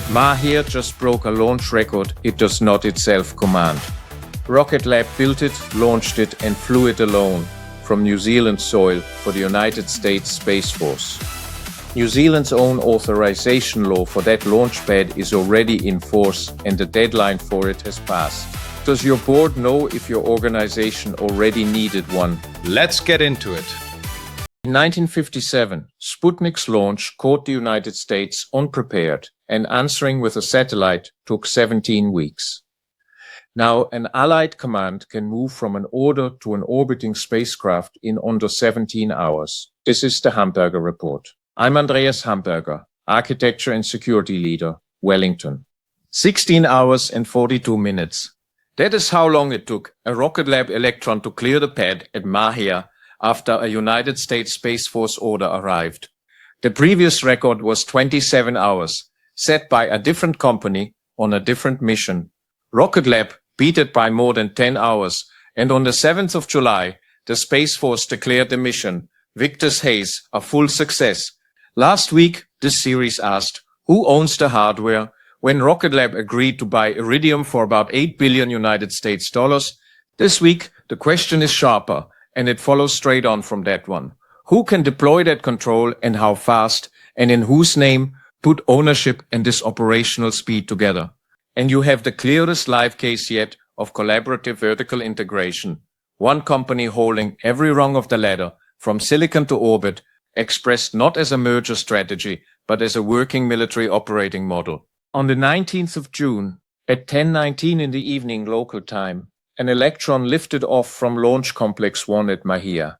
Mahia just broke a launch record it does not itself command. Rocket Lab built it, launched it, and flew it alone from New Zealand soil for the United States Space Force. New Zealand's own authorization law for that launch pad is already in force, and the deadline for it has passed. Does your board know if your organization already needed one? Let's get into it. In 1957, Sputnik's launch caught the United States unprepared, and answering with a satellite took 17 weeks. Now, an Allied command can move from an order to an orbiting spacecraft in under 17 hours. This is the Hamberger Report. I'm Andreas Hamberger, Architecture and Security Leader, Wellington. 16 hours and 42 minutes. That is how long it took a Rocket Lab Electron to clear the pad at Mahia after a United States Space Force order arrived. The previous record was 27 hours, set by a different company on a different mission. Rocket Lab beat it by more than 10 hours, and on the 7th of July, the Space Force declared the mission, VICTUS HAZE, a full success. Last week, this series asked, who owns the hardware? When Rocket Lab agreed to buy Iridium for about $8 billion United States dollars. This week, the question is sharper, and it follows straight on from that one. Who can deploy that control and how fast, and in whose name put ownership and this operational speed together? And you have the clearest live case yet of collaborative vertical integration. One company holding every rung of the ladder, from silicon to orbit, expressed not as a merger strategy, but as a working military operating model. On the 19th of June, at 10:19 in the evening local time, an Electron lifted off from Launch Complex 1 at Mahia.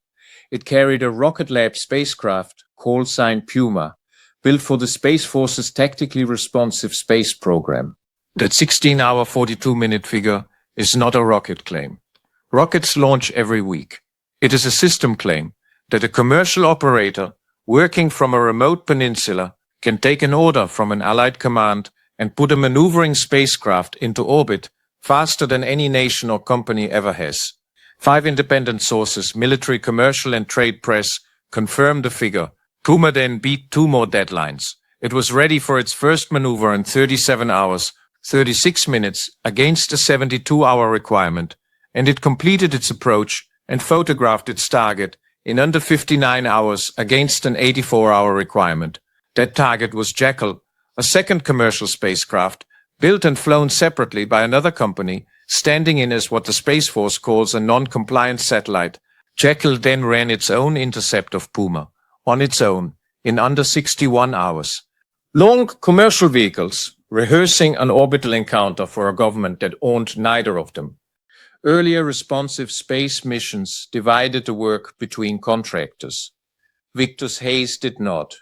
It carried a Rocket Lab spacecraft, call sign Puma, built for the Space Force's tactically responsive space program. That 16-hour 42-minute figure is not a rocket claim. Rockets launch every week. It is a system claim that a commercial operator working from a remote peninsula can take an order from an Allied command and put a maneuvering spacecraft into orbit faster than any nation or company ever has. 5 independent sources, military, commercial, and trade press, confirm the figure. Puma then beat 2 more deadlines. It was ready for its first maneuver in 37 hours, 36 minutes against the 72-hour requirement, and it completed its approach and photographed its target in under 59 hours against an 84-hour requirement. That target was JACKAL, a second commercial spacecraft, built and flown separately by another company, standing in as what the Space Force calls a non-compliant satellite. JACKAL then ran its own intercept of Puma, on its own, in under 61 hours. Long commercial vehicles, rehearsing an orbital encounter for a government that owned neither of them. Earlier responsive space missions divided the work between contractors. VICTUS HAZE did not.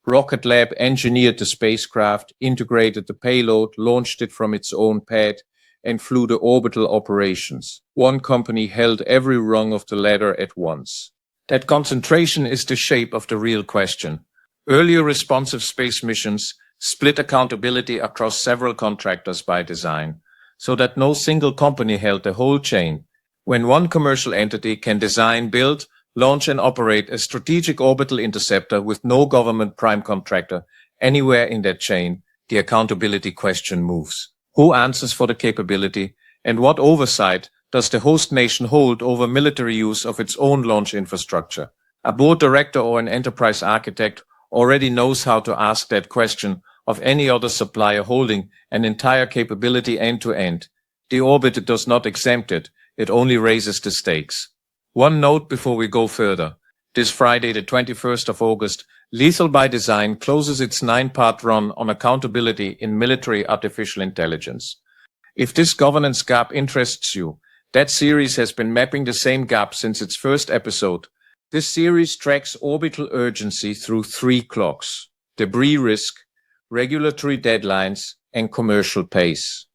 Rocket Lab engineered the spacecraft, integrated the payload, launched it from its own pad, and flew the orbital operations. One company held every rung of the ladder at once. That concentration is the shape of the real question. Earlier responsive space missions split accountability across several contractors by design, so that no single company held the whole chain. When one commercial entity can design, build, launch and operate a strategic orbital interceptor with no government prime contractor anywhere in that chain, the accountability question moves. Who answers for the capability, and what oversight does the host nation hold over military use of its own launch infrastructure? A board director or an enterprise architect already knows how to ask that question of any other supplier holding an entire capability end-to-end. The orbit does not exempt it, it only raises the stakes. One note before we go further. This Friday, the 21st of August, Lethal by Design closes its 9-part run on accountability in military artificial intelligence. If this governance gap interests you, that series has been mapping the same gap since its first episode. This series tracks orbital urgency through 3 clocks: debris risk, regulatory deadlines, and commercial pace.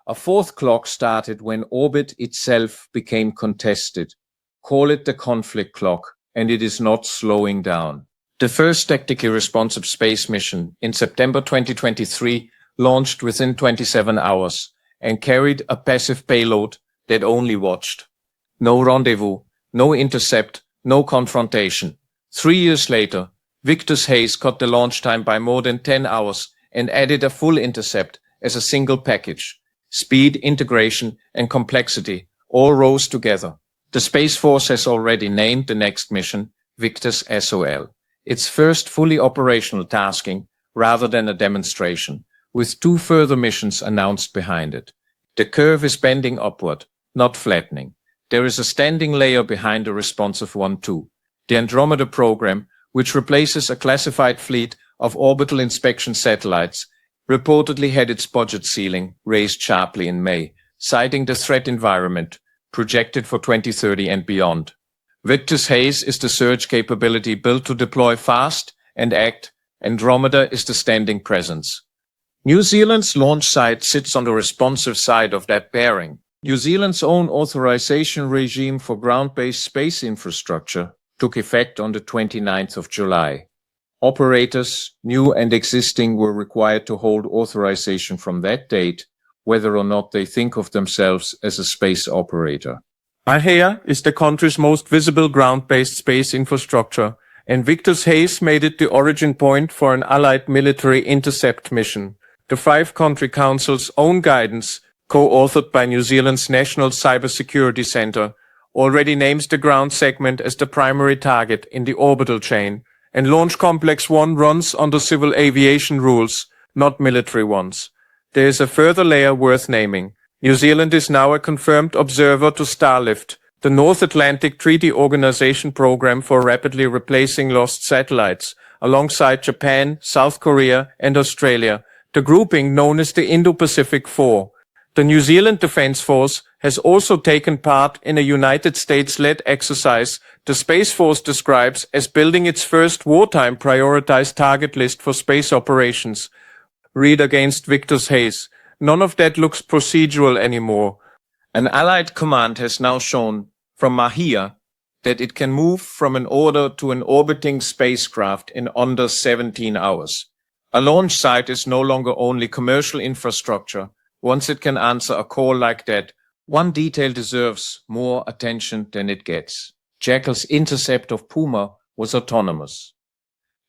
A 4th clock started when orbit itself became contested. Call it the conflict clock, and it is not slowing down. The first tactically responsive space mission in September 2023 launched within 27 hours and carried a passive payload that only watched. No rendezvous, no intercept, no confrontation. 3 years later, VICTUS HAZE cut the launch time by more than 10 hours and added a full intercept as a single package. Speed, integration, and complexity all rose together. The Space Force has already named the next mission VICTUS SOL, its first fully operational tasking rather than a demonstration, with 2 further missions announced behind it. The curve is bending upward, not flattening. There is a standing layer behind the responsive one too. The Andromeda program, which replaces a classified fleet of orbital inspection satellites, reportedly had its budget ceiling raised sharply in May, citing the threat environment projected for 2030 and beyond. VICTUS HAZE is the surge capability built to deploy fast and act. Andromeda is the standing presence. New Zealand's launch site sits on the responsive side of that pairing. New Zealand's own authorization regime for ground-based space infrastructure took effect on the 29th of July. Operators, new and existing, were required to hold authorization from that date, whether or not they think of themselves as a space operator. AHEA is the country's most visible ground-based space infrastructure, and VICTUS HAZE made it the origin point for an Allied military intercept mission. The 5-country council's own guidance, co-authored by New Zealand's National Cybersecurity Centre, already names the ground segment as the primary target in the orbital chain, and Launch Complex 1 runs under civil aviation rules, not military ones. There is a further layer worth naming. New Zealand is now a confirmed observer to Starlift, the North Atlantic Treaty Organization program for rapidly replacing lost satellites, alongside Japan, South Korea, and Australia, the grouping known as the Indo-Pacific Four. The New Zealand Defence Force has also taken part in a United States-led exercise the Space Force describes as building its first wartime prioritized target list for space operations. Read against VICTUS HAZE. None of that looks procedural anymore. An Allied command has now shown from AHEA that it can move from an order to an orbiting spacecraft in under 17 hours. A launch site is no longer only commercial infrastructure. Once it can answer a call like that, one detail deserves more attention than it gets. JACKAL's intercept of Puma was autonomous.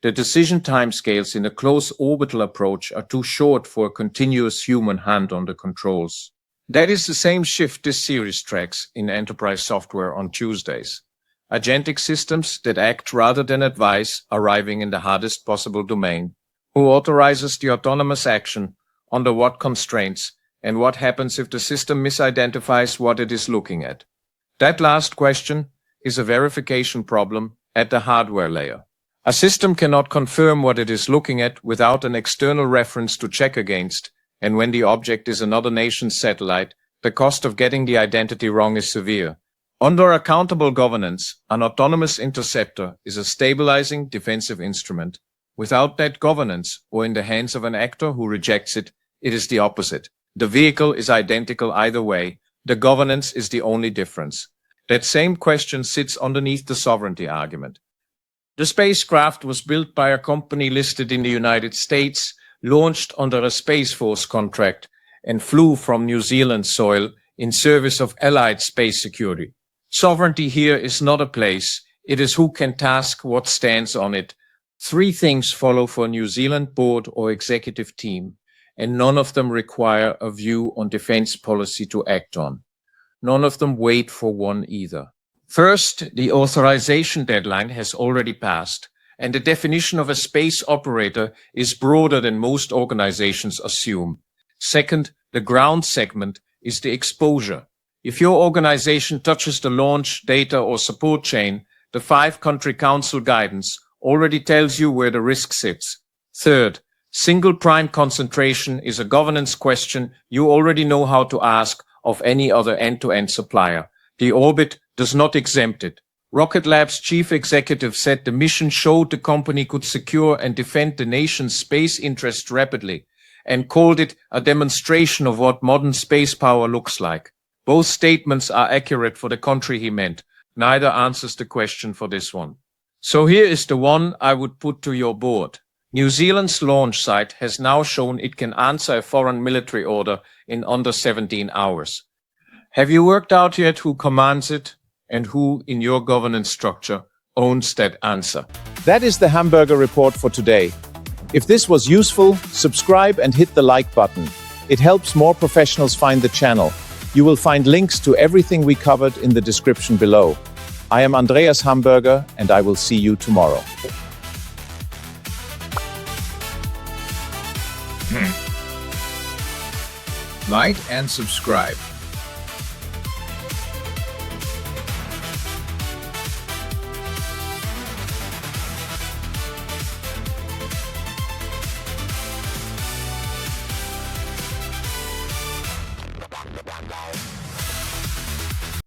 The decision timescales in a close orbital approach are too short for a continuous human hand on the controls. That is the same shift this series tracks in enterprise software on Tuesdays. Agentic systems that act rather than advise, arriving in the hardest possible domain. Who authorizes the autonomous action, under what constraints, and what happens if the system misidentifies what it is looking at? That last question is a verification problem at the hardware layer. A system cannot confirm what it is looking at without an external reference to check against, and when the object is another nation's satellite, the cost of getting the identity wrong is severe. Under accountable governance, an autonomous interceptor is a stabilizing defensive instrument. Without that governance, or in the hands of an actor who rejects it, it is the opposite. The vehicle is identical either way. The governance is the only difference. That same question sits underneath the sovereignty argument. The spacecraft was built by a company listed in the United States, launched under a Space Force contract, and flew from New Zealand soil in service of Allied space security. Sovereignty here is not a place, it is who can task what stands on it. 3 things follow for a New Zealand board or executive team, and none of them require a view on defense policy to act on. None of them wait for one either. First, the authorization deadline has already passed, and the definition of a space operator is broader than most organizations assume. Second, the ground segment is the exposure. If your organization touches the launch, data, or support chain, the 5-country council guidance already tells you where the risk sits. Third, single prime concentration is a governance question you already know how to ask of any other end-to-end supplier. The orbit does not exempt it. Rocket Lab's chief executive said the mission showed the company could secure and defend the nation's space interests rapidly, and called it a demonstration of what modern space power looks like. Both statements are accurate for the country he meant. Neither answers the question for this one. So here is the one I would put to your board. New Zealand's launch site has now shown it can answer a foreign military order in under 17 hours. Have you worked out yet who commands it and who in your governance structure owns that answer? That is the Hamberger report for today. If this was useful, subscribe and hit the like button. It helps more professionals find the channel. You will find links to everything we covered in the description below. I am Andreas Hamberger, and I will see you tomorrow. Like and subscribe.